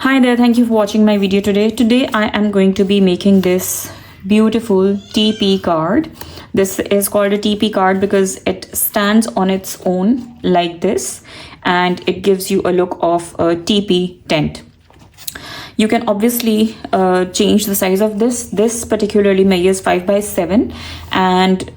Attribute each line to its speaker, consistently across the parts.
Speaker 1: Hi there, thank you for watching my video today. Today I am going to be making this beautiful Teepee card. This is called a Teepee card because it stands on its own like this and it gives you a look of a teepee tent. You can obviously change the size of this. This particularly measures 5 by 7 and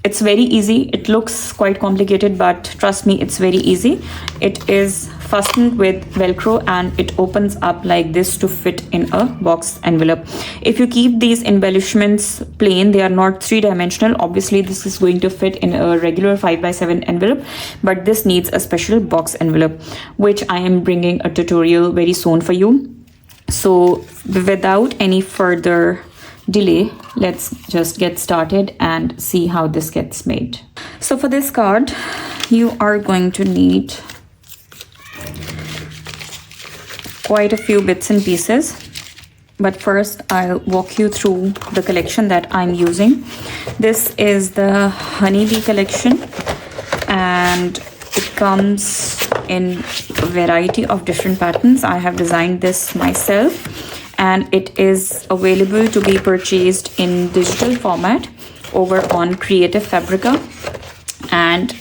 Speaker 1: it's very easy. It looks quite complicated, but trust me, it's very easy. It is fastened with Velcro and it opens up like this to fit in a box envelope. If you keep these embellishments plain, they are not three-dimensional. Obviously, this is going to fit in a regular 5 by 7 envelope, but this needs a special box envelope, which I am bringing a tutorial very soon for you. So without any further delay, let's just get started and see how this gets made. So for this card, you are going to need quite a few bits and pieces, but first I'll walk you through the collection that I'm using. This is the honeybee collection and it comes in a variety of different patterns. I have designed this myself and it is available to be purchased in digital format over on Creative Fabrica, and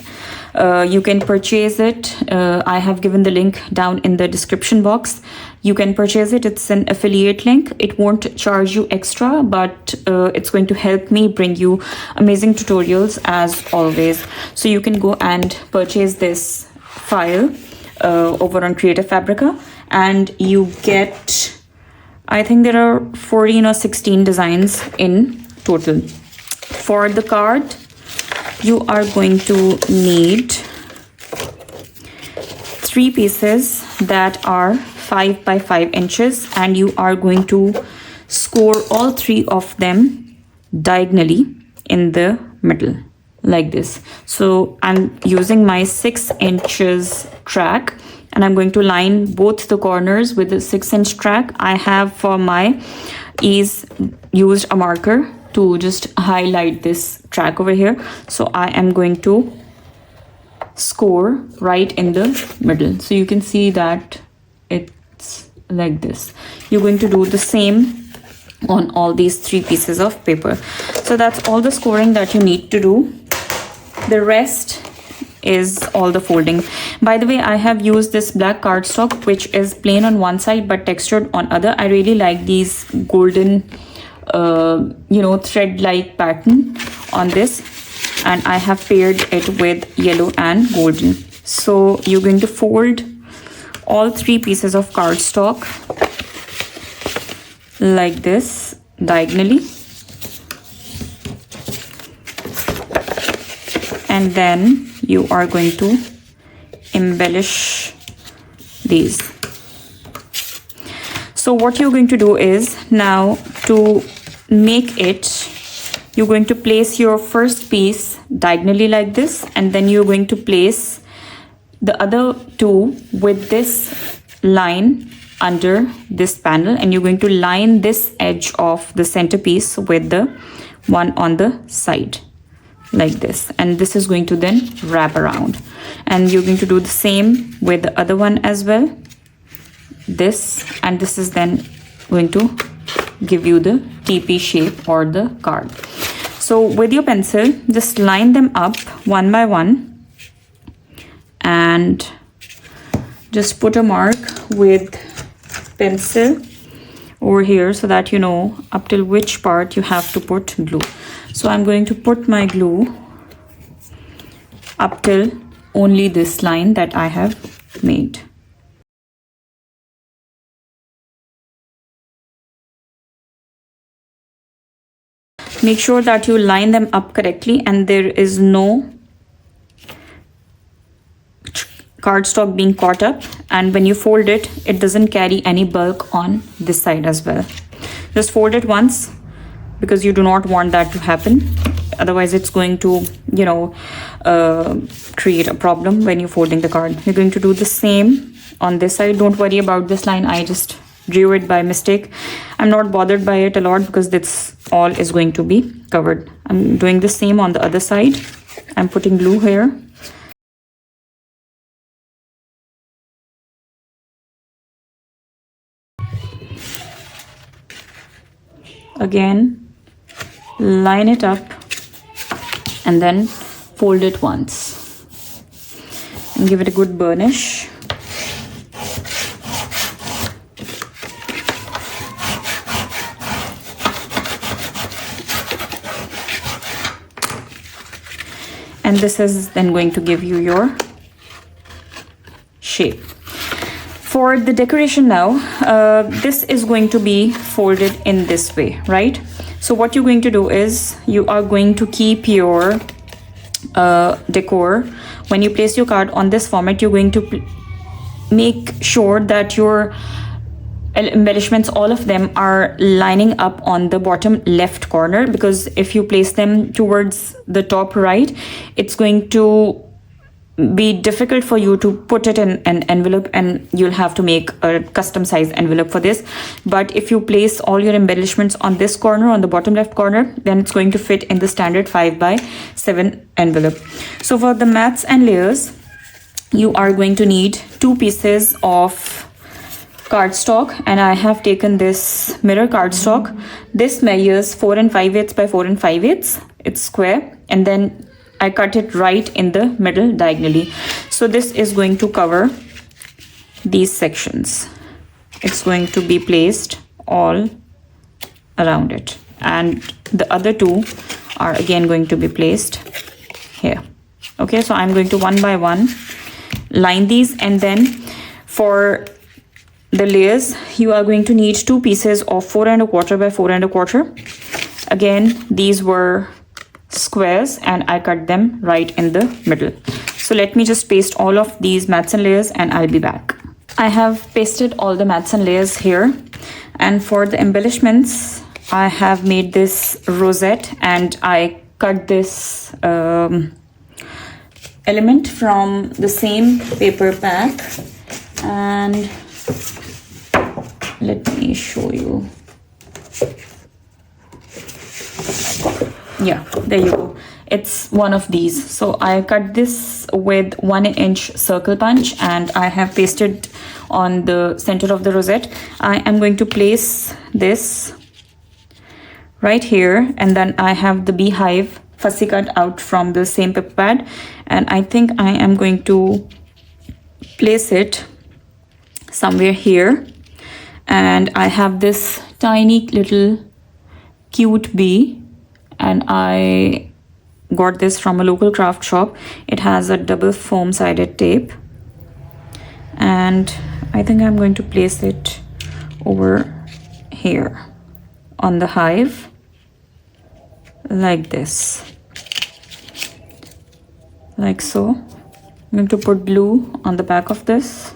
Speaker 1: you can purchase it. I have given the link down in the description box. You can purchase it. It's an affiliate link. It won't charge you extra, but it's going to help me bring you amazing tutorials as always. So you can go and purchase this file over on Creative Fabrica and you get, I think there are 14 or 16 designs in total. For the card, you are going to need 3 pieces that are 5 by 5 inches and you are going to score all 3 of them diagonally in the middle like this. So I'm using my 6 inches track and I'm going to line both the corners with the 6-inch track. I have, for my ease, used a marker to just highlight this track over here. So I am going to score right in the middle. So you can see that it's like this. You're going to do the same on all these 3 pieces of paper. So that's all the scoring that you need to do. The rest is all the folding. By the way, I have used this black cardstock which is plain on one side but textured on other. I really like these golden thread like pattern on this, and I have paired it with yellow and golden. So you're going to fold all 3 pieces of cardstock like this diagonally, and then you are going to embellish these. So what you're going to do is, now to make it, you're going to place your first piece diagonally like this, and then you're going to place the other 2 with this line under this panel, and you're going to line this edge of the centerpiece with the one on the side like this, and this is going to then wrap around, and you're going to do the same with the other one as well, this, and this is then going to give you the teepee shape or the card. So with your pencil, just line them up one by one and just put a mark with pencil over here so that you know up till which part you have to put glue. So I'm going to put my glue up till only this line that I have made. Make sure that you line them up correctly and there is no cardstock being caught up, and when you fold it, it doesn't carry any bulk on this side as well. Just fold it once because you do not want that to happen. Otherwise it's going to create a problem when you're folding the card. You're going to do the same on this side. Don't worry about this line, I just drew it by mistake. I'm not bothered by it a lot because this all is going to be covered. I'm doing the same on the other side. I'm putting glue here Again, line it up and then fold it once and give it a good burnish. And this is then going to give you your shape. For the decoration now, this is going to be folded in this way, right? So what you're going to do is you are going to keep your decor. When you place your card on this format, you're going to make sure that your embellishments, all of them, are lining up on the bottom left corner, because if you place them towards the top right, it's going to be difficult for you to put it in an envelope, and you'll have to make a custom size envelope for this. But if you place all your embellishments on this corner, on the bottom left corner, then it's going to fit in the standard 5x7 envelope. So for the mats and layers, you are going to need 2 pieces of cardstock, and I have taken this mirror cardstock. This measures 4 5/8 by 4 5/8. It's square, and then I cut it right in the middle diagonally. So this is going to cover these sections. It's going to be placed all around it, and the other 2 are again going to be placed here. Okay, so I'm going to one by one line these, and then for the layers, you are going to need 2 pieces of 4 1/4 by 4 1/4. Again, these were squares and I cut them right in the middle. So let me just paste all of these mats and layers and I'll be back. I have pasted all the mats and layers here, and for the embellishments, I have made this rosette, and I cut this element from the same paper pack, and let me show you. Yeah, there you go. It's one of these. So I cut this with 1-inch circle punch, and I have pasted on the center of the rosette. I am going to place this right here, and then I have the beehive fussy cut out from the same paper pad, and I think I am going to place it somewhere here. And I have this tiny little cute bee, and I got this from a local craft shop. It has a double foam sided tape, and I think I'm going to place it over here on the hive like this, like so. I'm going to put glue on the back of this,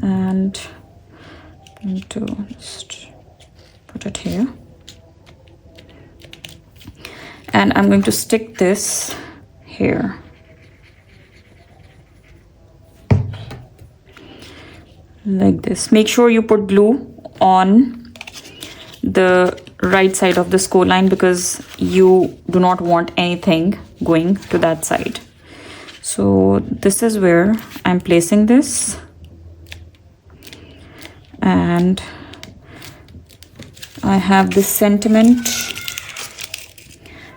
Speaker 1: and I'm going to just put it here, and I'm going to stick this here. Like this. Make sure you put glue on the right side of the score line, because you do not want anything going to that side. So this is where I'm placing this, and I have this sentiment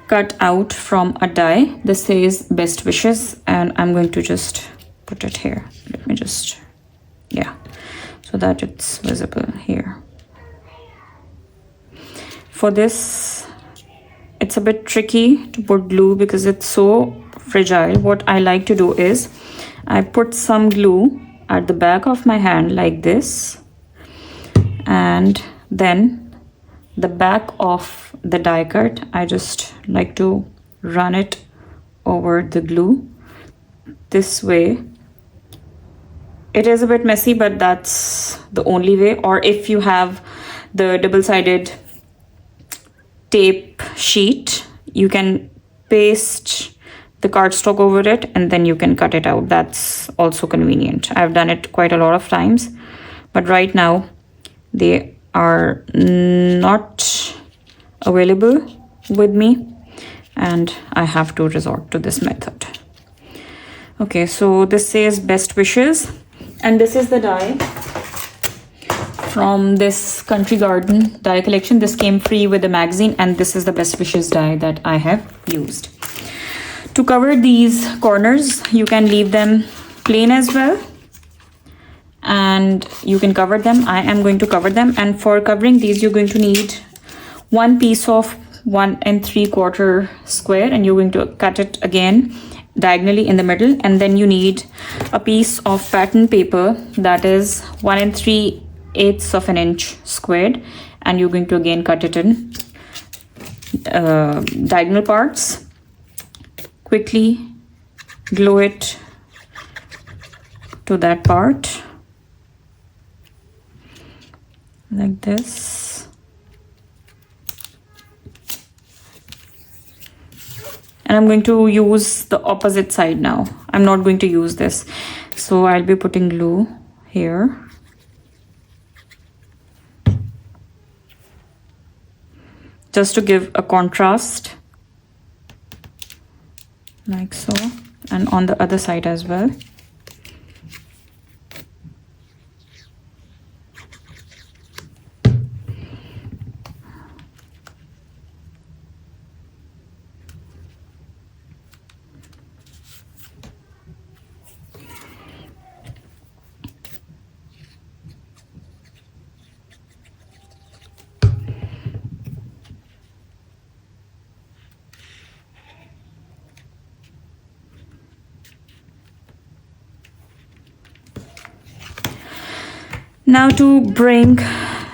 Speaker 1: cut out from a die. This says best wishes, and I'm going to just put it here. Let me just, yeah, so that it's visible here. For this, it's a bit tricky to put glue because it's so fragile. What I like to do is I put some glue at the back of my hand like this, and then the back of the die cut, I just like to run it over the glue this way. It is a bit messy, but that's the only way. Or if you have the double-sided tape sheet, you can paste the cardstock over it and then you can cut it out. That's also convenient. I've done it quite a lot of times, but right now they are not available with me and I have to resort to this method. Okay, so this says best wishes, And this is the die from this Country Garden die collection. This came free with the magazine, and this is the Best Wishes die that I have used. To cover these corners, you can leave them plain as well, and you can cover them. I am going to cover them, and for covering these you're going to need one piece of 1 3/4 square, and you're going to cut it again diagonally in the middle, and then you need a piece of pattern paper that is 1 3/8 of an inch squared, and you're going to again cut it in diagonal parts. Quickly glue it to that part like this, and I'm going to use the opposite side now. I'm not going to use this, so I'll be putting glue here. Just to give a contrast, like so, and on the other side as well. Now to bring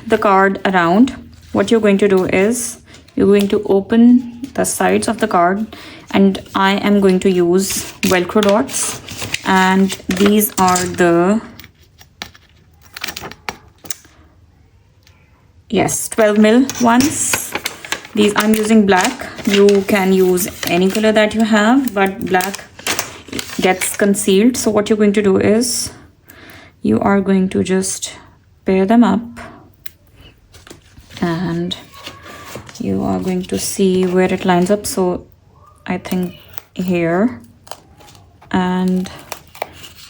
Speaker 1: the card around, what you're going to do is you're going to open the sides of the card, and I am going to use Velcro dots, and these are the 12mm ones. These I'm using black. You can use any color that you have, but black gets concealed. So what you're going to do is you are going to just pair them up, and you are going to see where it lines up. So I think here, and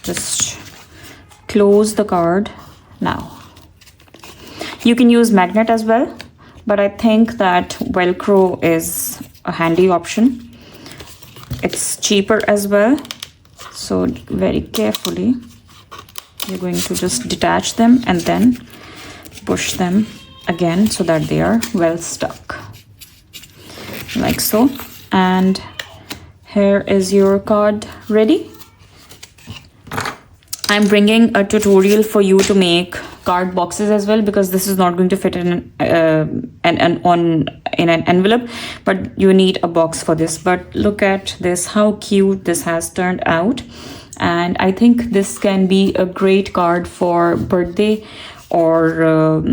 Speaker 1: just close the card. Now you can use magnet as well, but I think that Velcro is a handy option. It's cheaper as well. So very carefully you're going to just detach them and then push them again so that they are well stuck, like so. And here is your card ready. I'm bringing a tutorial for you to make card boxes as well, because this is not going to fit in an envelope, but you need a box for this. But look at this, how cute this has turned out. And I think this can be a great card for birthday or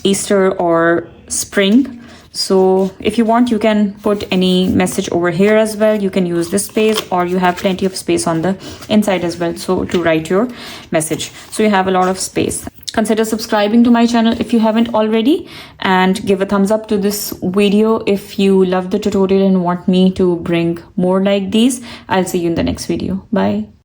Speaker 1: Easter or spring. So if you want, you can put any message over here as well. You can use this space, or you have plenty of space on the inside as well, so to write your message. So you have a lot of space. Consider subscribing to my channel if you haven't already, and give a thumbs up to this video if you love the tutorial and want me to bring more like these. I'll see you in the next video. Bye.